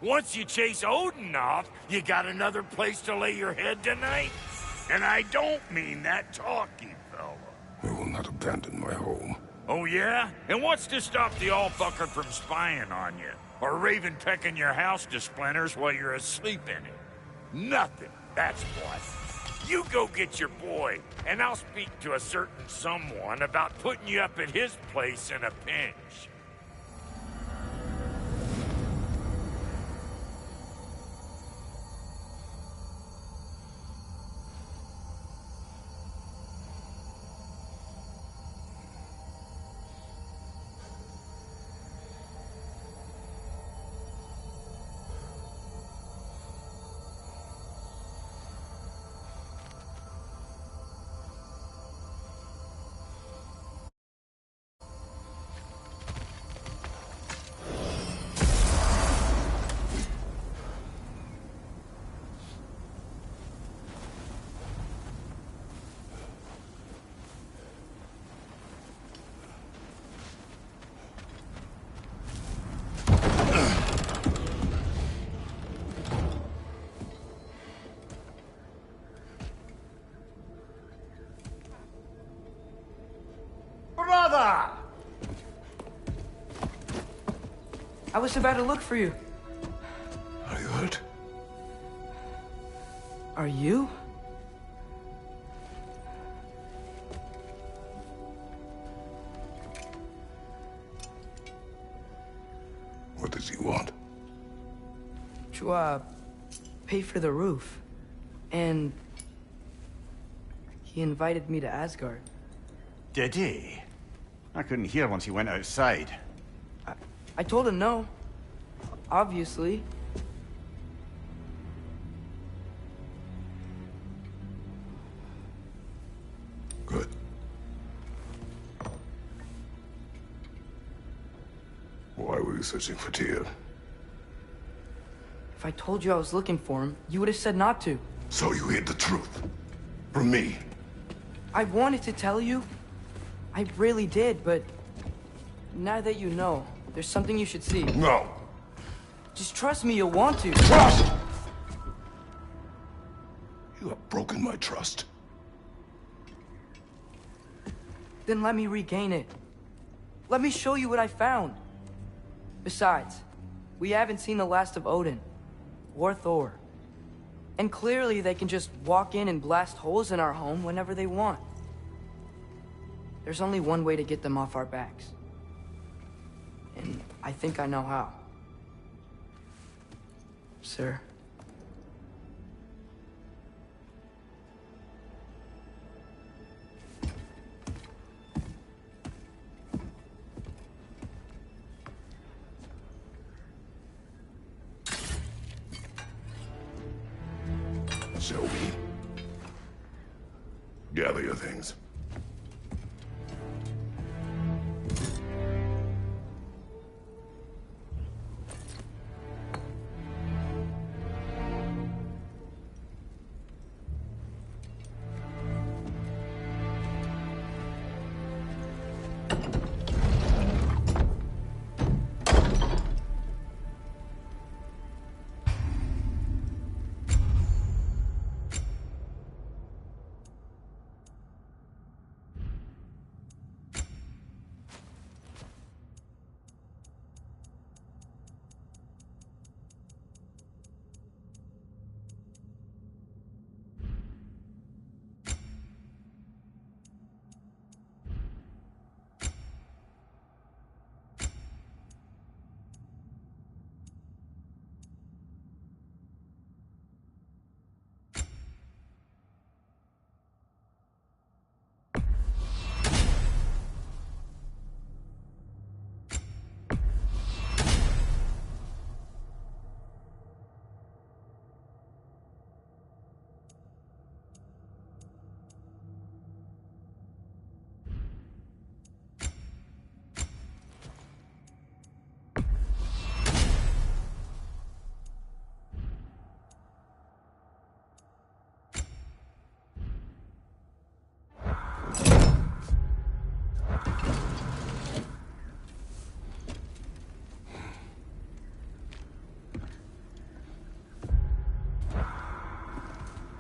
Once you chase Odin off, you got another place to lay your head tonight? And I don't mean that talky fella. I will not abandon my home. Oh yeah? And what's to stop the all-fucker from spying on you? Or Raven pecking your house to splinters while you're asleep in it? Nothing, that's what. You go get your boy, and I'll speak to a certain someone about putting you up at his place in a pinch. Brother! I was about to look for you. Are you hurt? Are you? What does he want? To, pay for the roof. And he invited me to Asgard. Did he? I couldn't hear once he went outside. I told him no. Obviously. Good. Why were you searching for Tyr? If I told you I was looking for him, you would have said not to. So you hid the truth. From me. I wanted to tell you. I really did, but now that you know, there's something you should see. No. Just trust me, you'll want to. Trust! You have broken my trust. Then let me regain it. Let me show you what I found. Besides, we haven't seen the last of Odin. Or Thor. And clearly they can just walk in and blast holes in our home whenever they want. There's only one way to get them off our backs. And I think I know how. Sir. Shall we? Gather your things.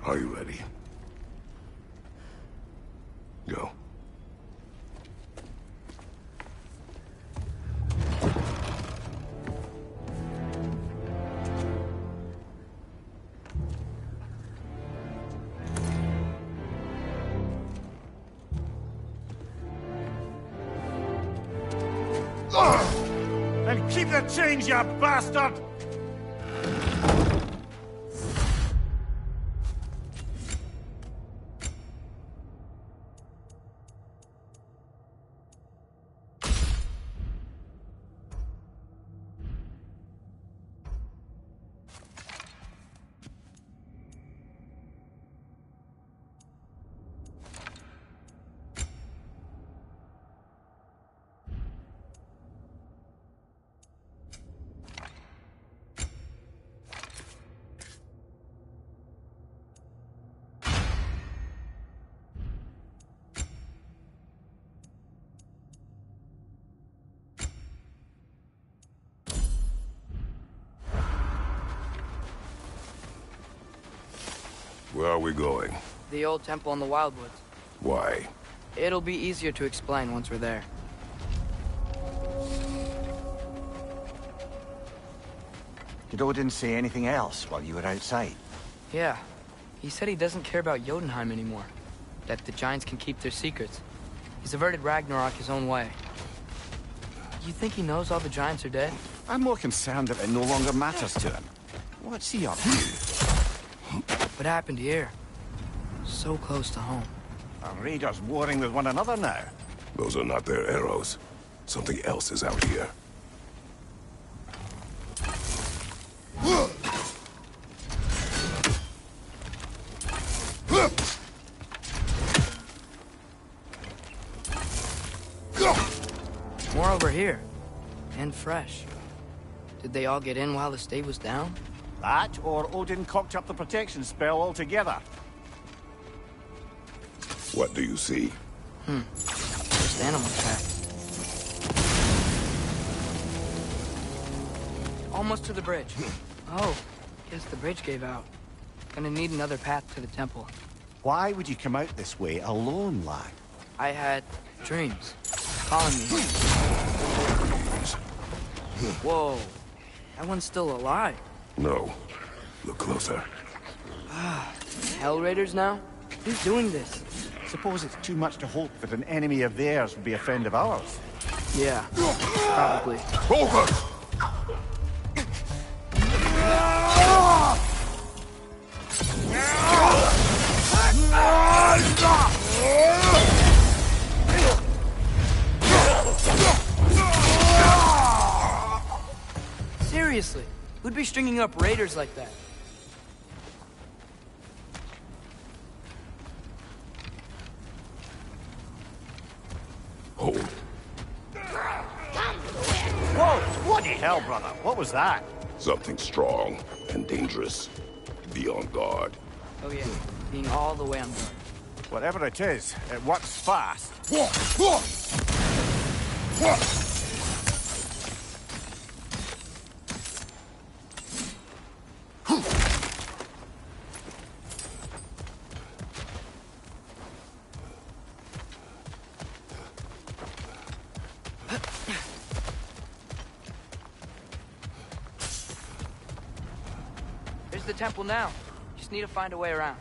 Are you ready? Go. And keep the change, you bastard! Where are we going? The old temple in the Wildwoods. Why? It'll be easier to explain once we're there. Did Odin say anything else while you were outside? Yeah. He said he doesn't care about Jotunheim anymore. That the Giants can keep their secrets. He's averted Ragnarok his own way. You think he knows all the Giants are dead? I'm more concerned that it no longer matters to him. What's he up to? What happened here? So close to home. Our raiders warring with one another now. Those are not their arrows. Something else is out here. More over here. And fresh. Did they all get in while the stave was down? That, or Odin cocked up the protection spell altogether. What do you see? Just animal tracks. Almost to the bridge. Oh, guess the bridge gave out. Gonna need another path to the temple. Why would you come out this way alone, lad? I had dreams. Calling me. Whoa. That one's still alive. No. Look closer. Hell Raiders now? Who's doing this? Suppose it's too much to hope that an enemy of theirs would be a friend of ours. Yeah, probably. Focus! Seriously, who'd be stringing up raiders like that? Hold. Whoa! Bloody hell, brother! What was that? Something strong and dangerous. Be on guard. Oh yeah, being all the way on guard. Whatever it is, it works fast. There's the temple now. Just need to find a way around.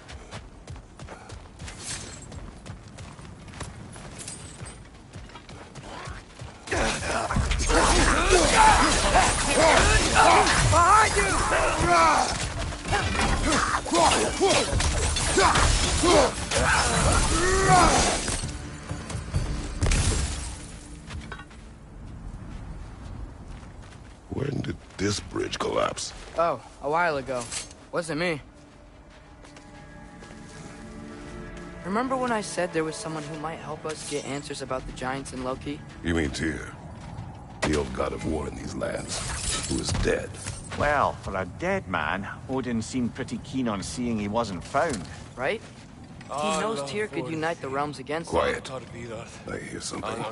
Behind When did this bridge collapse? Oh, a while ago. Wasn't me. Remember when I said there was someone who might help us get answers about the Giants and Loki? You mean Tyr? The old god of war in these lands, who is dead. Well, for a dead man, Odin seemed pretty keen on seeing he wasn't found. Right? He knows Tyr could unite the realms against him. Quiet. I hear something.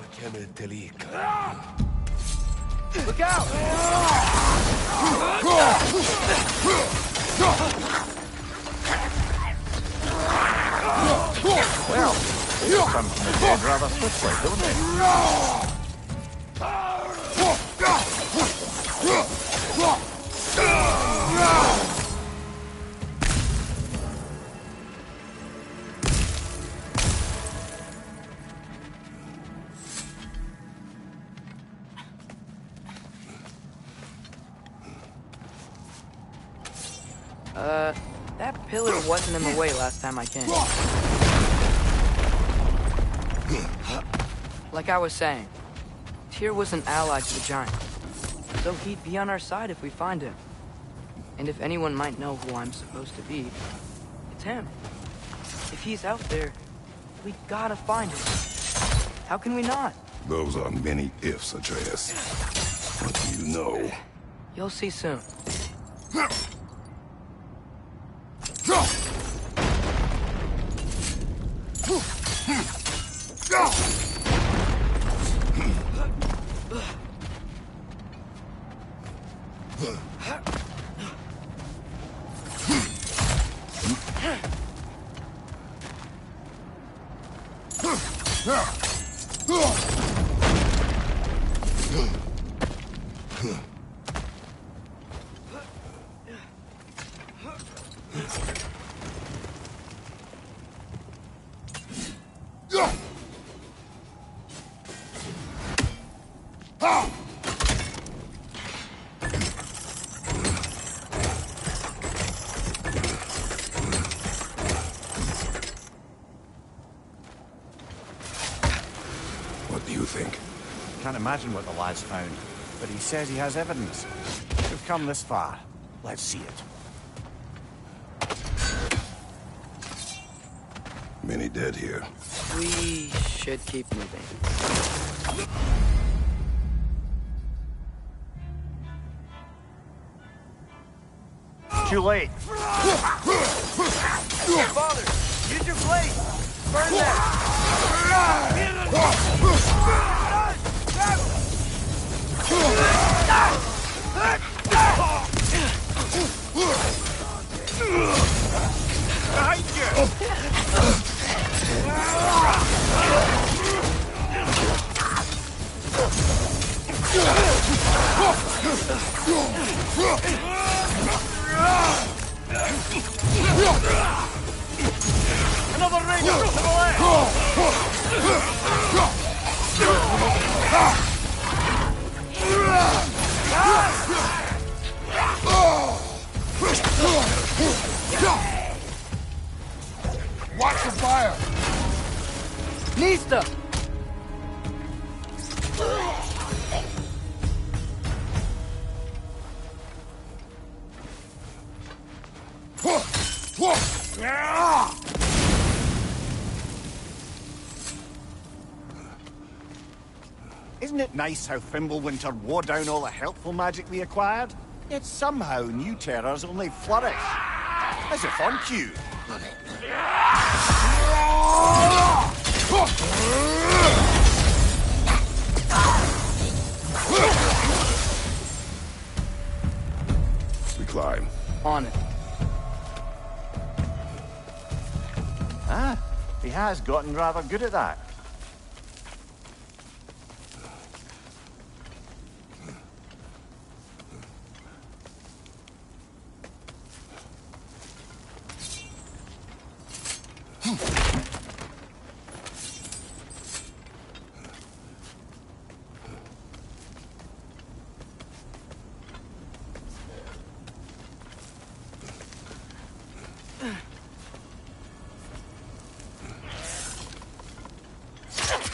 Look out! return from the dead rather swiftly, don't they? That pillar wasn't in the way last time I came. Like I was saying, Tyr was an ally to the giant, so he'd be on our side if we find him. And if anyone might know who I'm supposed to be, it's him. If he's out there, we gotta find him. How can we not? Those are many ifs, Atreus. What do you know? You'll see soon. What do you think? Can't imagine what the lad's found, but he says he has evidence. We've come this far. Let's see it. Many dead here. We should keep moving. Too late. Father, use your blade! Burn that! Behind you! Another ranger to the left! Watch the fire! Nista! Isn't it nice how Fimbulwinter wore down all the helpful magic we acquired? Yet somehow new terrors only flourish. As if on cue. We climb. On it. Ah, he has gotten rather good at that.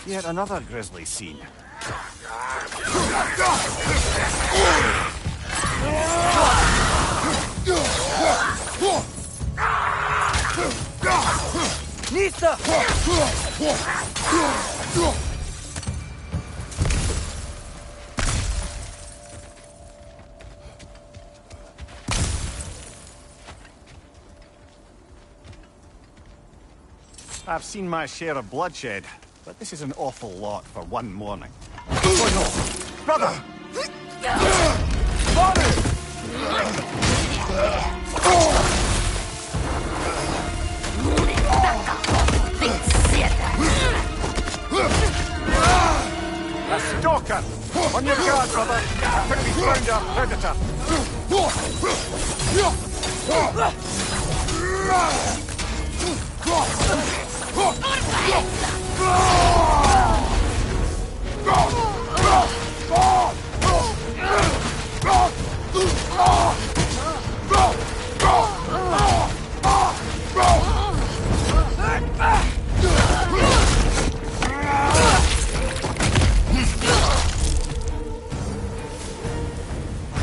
Yet another grisly scene. Nista! I've seen my share of bloodshed, but this is an awful lot for one morning. Oh no! Brother! Father! on, brother. I think we found our predator.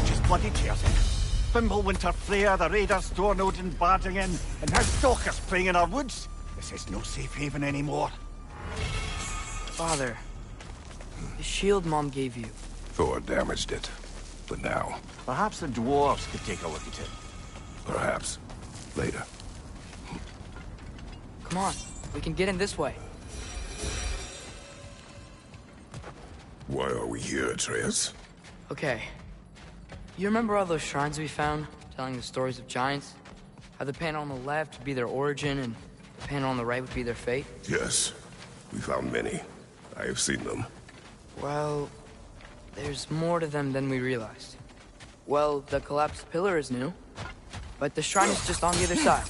Just bloody tears. Fimbulwinter Freya, the raiders, Storm Odin barging in, and now stalkers playing in our woods. This is no safe haven anymore. Father, the shield Mom gave you. Thor damaged it. But now, Perhaps the dwarves could take a look at it. perhaps, later. Come on, we can get in this way. Why are we here, Atreus? Okay. You remember all those shrines we found, telling the stories of giants? How the panel on the left would be their origin, and the panel on the right would be their fate? Yes. We found many. I have seen them. Well, there's more to them than we realized. Well, the collapsed pillar is new, but the shrine is just on the other side.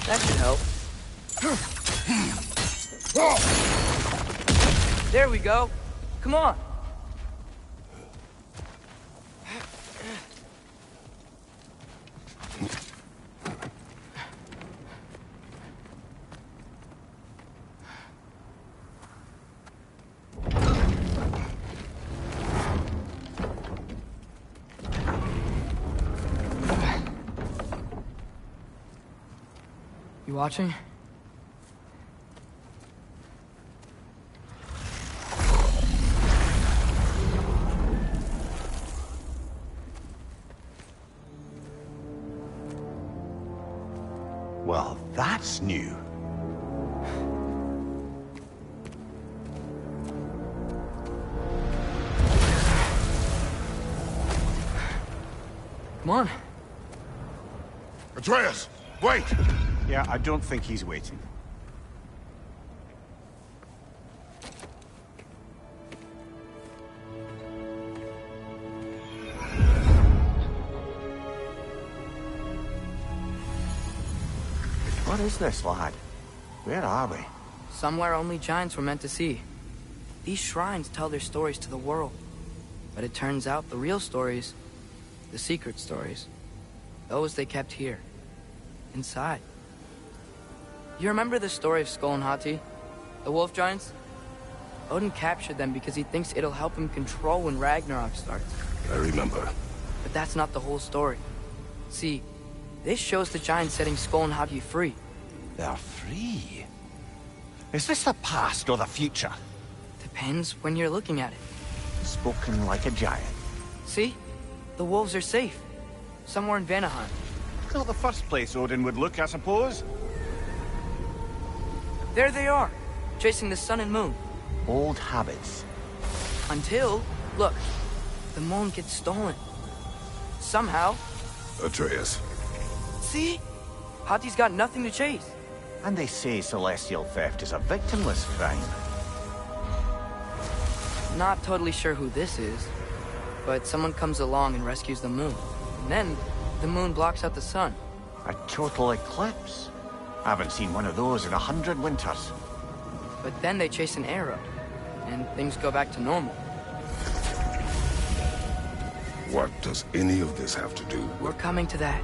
That should help. There we go. Come on. You watching? Well, that's new. Come on. Atreus! Wait! Yeah, I don't think he's waiting. What is this, lad? Where are we? Somewhere only giants were meant to see. These shrines tell their stories to the world. But it turns out the real stories, the secret stories, those they kept here, inside. You remember the story of Skull and Hati? The wolf giants? Odin captured them because he thinks it'll help him control when Ragnarok starts. I remember. But that's not the whole story. See, this shows the giants setting Skull and Hati free. They're free. Is this the past or the future? Depends when you're looking at it. Spoken like a giant. See? The wolves are safe. Somewhere in Vanaheim. Not the first place Odin would look, I suppose. There they are, chasing the sun and moon. Old habits. Until, look, the moon gets stolen. Somehow. Atreus. See? Hati's got nothing to chase. And they say celestial theft is a victimless crime. Not totally sure who this is, but someone comes along and rescues the moon. And then, the moon blocks out the sun. A total eclipse. I haven't seen one of those in 100 winters. But then they chase an arrow, and things go back to normal. What does any of this have to do We're with... coming to that.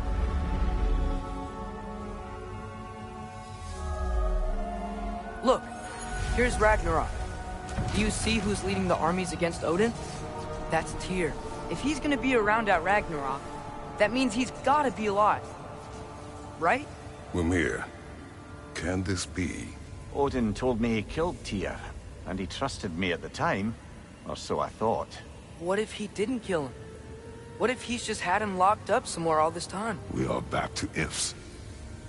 Look, here's Ragnarok. Do you see who's leading the armies against Odin? That's Tyr. If he's gonna be around at Ragnarok, that means he's gotta be alive. Right? Mimir, can this be? Odin told me he killed Tyr, and he trusted me at the time, or so I thought. What if he didn't kill him? What if he's just had him locked up somewhere all this time? We are back to ifs.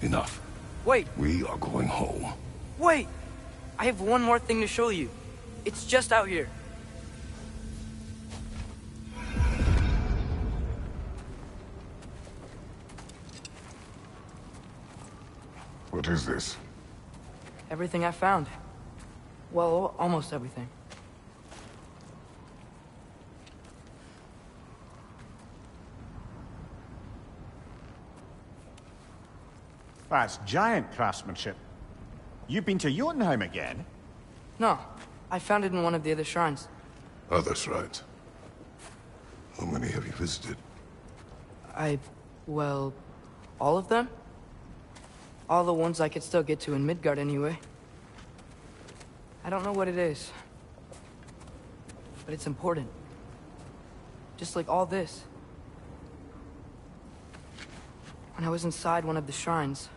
Enough. Wait, We are going home. wait! I have one more thing to show you. It's just out here. What is this? Everything I found. Well, almost everything. That's giant craftsmanship. You've been to Jotunheim again? No, I found it in one of the other shrines. Other shrines. How many have you visited? Well, all of them? All the ones I could still get to in Midgard anyway. I don't know what it is, but it's important. Just like all this. When I was inside one of the shrines,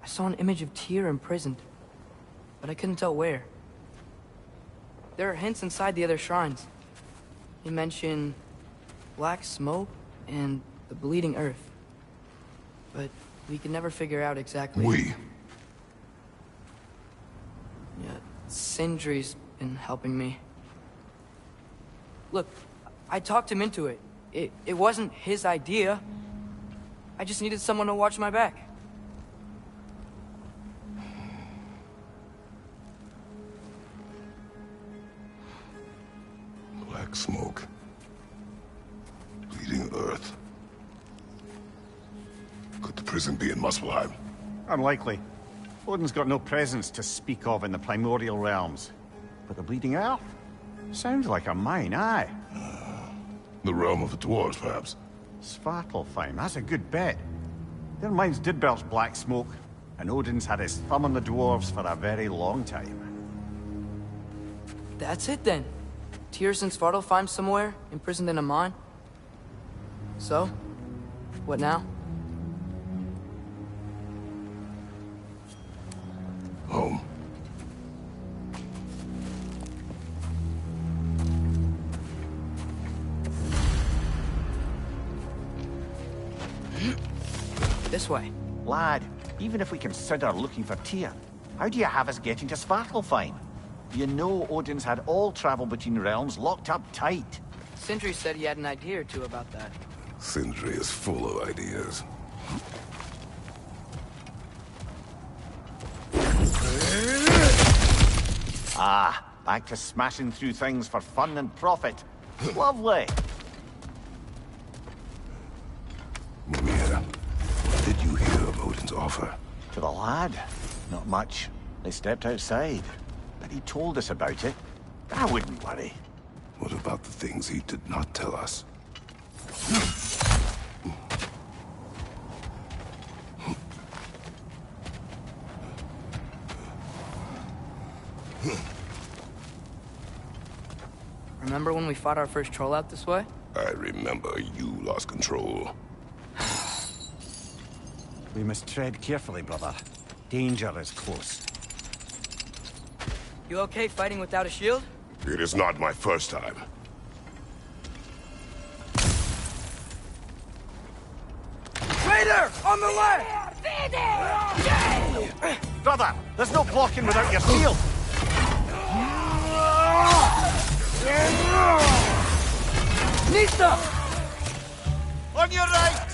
I saw an image of Tyr imprisoned, but I couldn't tell where. There are hints inside the other shrines. They mention black smoke and the bleeding earth. But we can never figure out exactly... We? Yeah, Sindri's been helping me. Look, I talked him into it. It wasn't his idea. I just needed someone to watch my back. Black smoke. Bleeding earth. Could the prison be in Muspelheim? Unlikely. Odin's got no presence to speak of in the primordial realms. But the Bleeding Earth? Sounds like a mine, aye. The realm of the dwarves, perhaps? Svartalfheim, that's a good bet. Their mines did belch black smoke, and Odin's had his thumb on the dwarves for a very long time. That's it then. Tyr's in Svartalfheim somewhere, imprisoned in a mine. So, what now? Home. This way. Lad, even if we consider looking for Tyr, how do you have us getting to Svartalfheim? You know Odin's had all travel between realms locked up tight. Sindri said he had an idea or two about that. Sindri is full of ideas. Ah, back to smashing through things for fun and profit. Lovely. Mimir, what did you hear of Odin's offer? To the lad? Not much. They stepped outside. But he told us about it. I wouldn't worry. What about the things he did not tell us? Remember when we fought our first troll out this way? I remember you lost control. We must tread carefully, brother. Danger is close. You okay fighting without a shield? It is not my first time. Traitor! On the left! Brother, there's no blocking without your shield! Nista! On your right!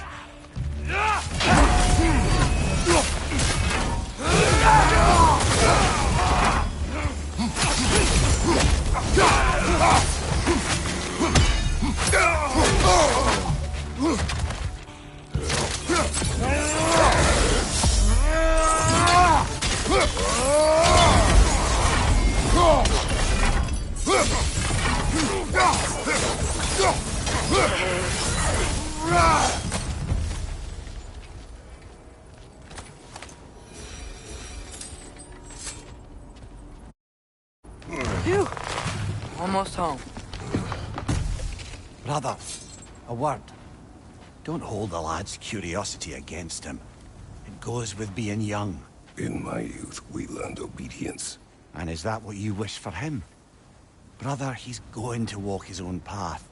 Phew! Almost home. Brother, a word. Don't hold the lad's curiosity against him. It goes with being young. In my youth, we learned obedience. And is that what you wish for him? Brother, he's going to walk his own path.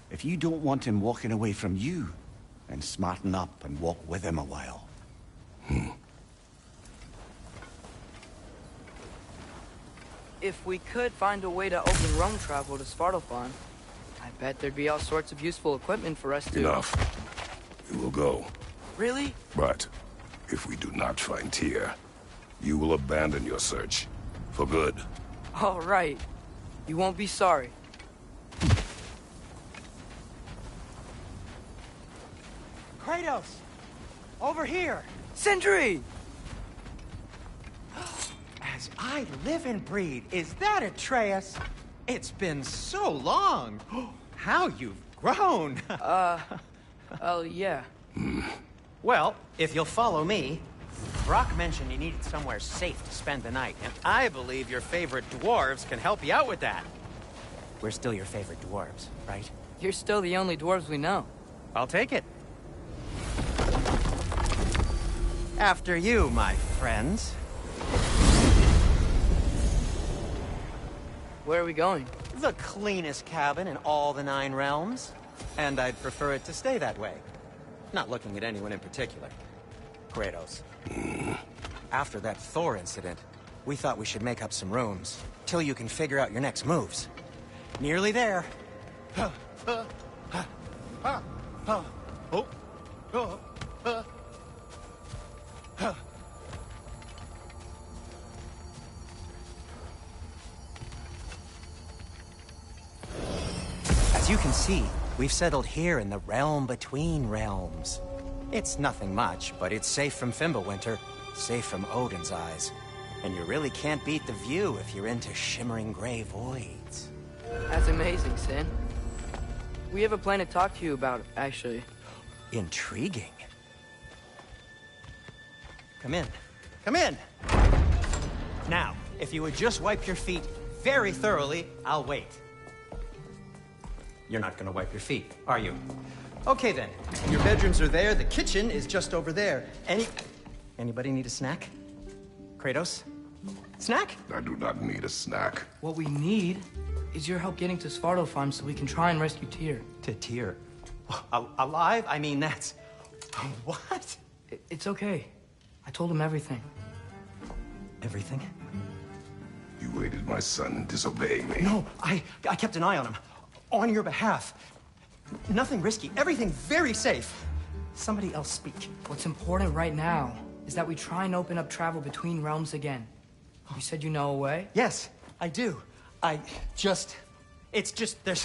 If you don't want him walking away from you, then smarten up and walk with him a while. If we could find a way to open roam travel to Svartalfheim, I bet there'd be all sorts of useful equipment for us to... Enough. We will go. Really? But if we do not find Tyr, You will abandon your search. For good. All right. You won't be sorry. Kratos! Over here! Sentry! As I live and breathe, is that Atreus? It's been so long! How you've grown! Oh, yeah. Well, if you'll follow me, Brock mentioned you needed somewhere safe to spend the night, and I believe your favorite dwarves can help you out with that. We're still your favorite dwarves, right? You're still the only dwarves we know. I'll take it. After you, my friends. Where are we going? The cleanest cabin in all the 9 realms. And I'd prefer it to stay that way. Not looking at anyone in particular. Kratos. After that Thor incident, we thought we should make up some rooms, till you can figure out your next moves. Nearly there. As you can see, we've settled here in the realm between realms. It's nothing much, but it's safe from Fimbulwinter, safe from Odin's eyes. And you really can't beat the view if you're into shimmering gray voids. That's amazing, Sin. We have a plan to talk to you about, actually. Intriguing. Come in. Come in! Now, if you would just wipe your feet very thoroughly, I'll wait. You're not gonna wipe your feet, are you? Okay then. Your bedrooms are there, the kitchen is just over there. Anybody need a snack? Kratos? Snack? I do not need a snack. What we need is your help getting to Svartalfheim so we can try and rescue Tyr. To Tyr. Alive? I mean, that's... What? It's okay. I told him everything. Everything? You aided my son disobeying me. No, I kept an eye on him. On your behalf. Nothing risky. Everything very safe. Somebody else speak. What's important right now is that we try and open up travel between realms again. You said you know a way? Yes, I do. It's just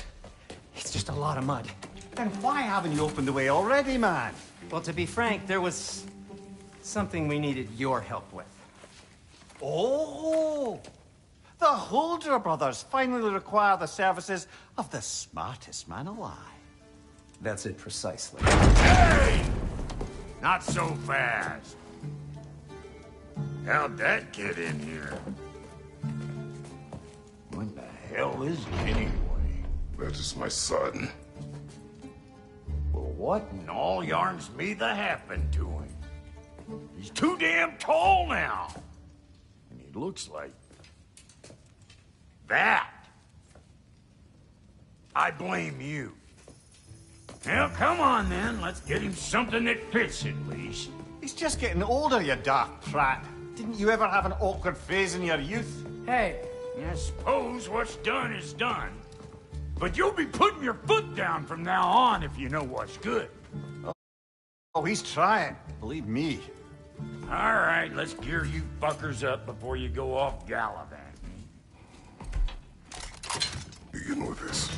a lot of mud. Then why haven't you opened the way already, man? Well, to be frank, there was something we needed your help with. Oh! The Holder brothers finally require the services of the smartest man alive. That's it precisely. Hey! Not so fast. How'd that get in here? What the hell is he anyway? That is my son. Well, what in all yarns me that happened to him? He's too damn tall now. And he looks like... that. I blame you. Well, come on then. Let's get him something that fits at least. He's just getting older, you dark prat. Didn't you ever have an awkward phase in your youth? Hey, I suppose what's done is done. But you'll be putting your foot down from now on if you know what's good. Oh, he's trying. Believe me. All right, let's gear you fuckers up before you go off gallivanting. Begin with this.